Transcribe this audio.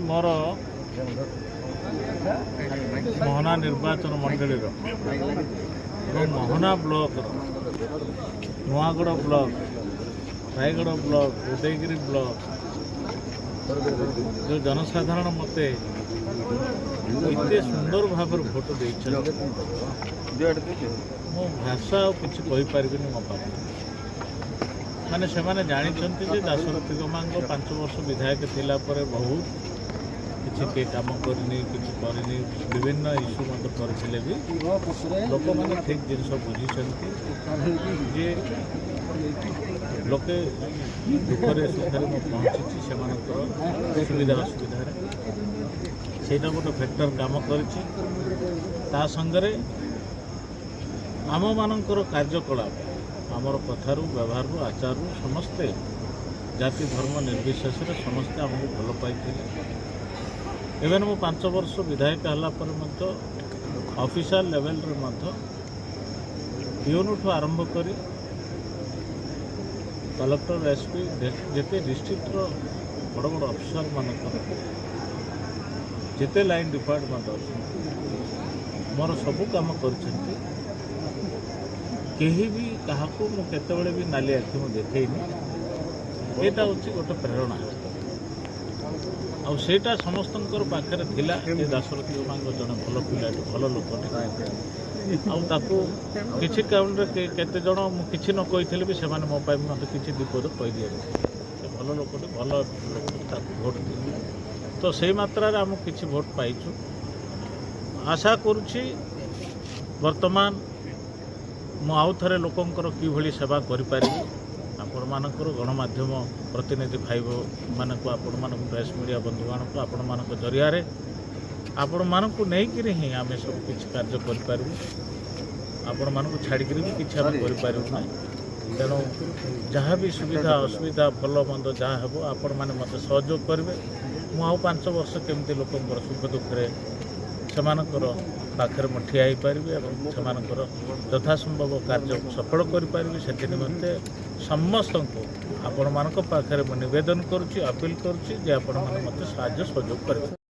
मोर मोहना निर्वाचन मंडली Mohana block Nuagada block Rayagada block Udayagiri block जो जनसाधारण मत एत सुंदर भाव भोट दे मो भाषा किसी कहीपरि मो पाख माने से माने जानिछन्ति जे दाशरथी गमांग 5 वर्ष विधायक थिला परे बहुत किसी के काम करनी किसी करनी विभिन्न इश्यू मत करथिले भी लोक माने ठीक जिनस बुझिछन्ति जे लोके दुखरे सुखरे म पहुँची से सुविधा असुविधा सेटा गोटे फैक्टर काम करिछि ता संगरे आम मानकर कार्यकलाप आमर कथारू व्यवहार आचार समस्ते जाति धर्म निर्विशेष समस्ते आमको भल पाई इवेन मु 5 वर्ष विधायक है ऑफिशियल लेवल रे पीओन ठू आरंभ करी कलेक्टर एसपी जिते डिस्ट्रिक्ट बड़ बड़ अफिसर मानकर जिते लाइन डिपार्टमेंट अच्छे मोर सबू काम करछन्ति केही भी क्या मुझे भी नाली आखि मुझे देखनी यहाँ हूँ गोटे प्रेरणा आईटा समस्त पाखे दाशरथी गमांग जड़े भल पिला भल लोकटे किसी काउंट केते जन मुझे न कही भी से मो मत किसी विपद कहीदि भल लोकटे भल लोक भोट दिए तो से मात्रा आम किसी भोट पाइचु आशा करुच्ची वर्तमान मु आउ थे लोकंर कि सेवा करें आपण मानकर गणमाध्यम प्रतिनिधि भाई मानक आपण मानक प्रेस मीडिया बंधु मानक आपण मानक जरिया आपण मानक नहीं ही आम सब किसी कार्य करूँ आपण मानक छाड़ी भी किसी आम करूँ ना तेणु जहाँ भी सुविधा असुविधा भल मंद जहाँ हे आपण मैंने मत सहयोग करेंगे मुझे 5 वर्ष केमती लोकंर सुख दुखे से पाखर मैं ठिया पारि से यथासंभव कार्य सफल करें से निमंते समस्त को आपण मान पाखे निवेदन करुच्ची अपील करुच्ची जे आपण मैंने मत साहाय्य सहयोग करें।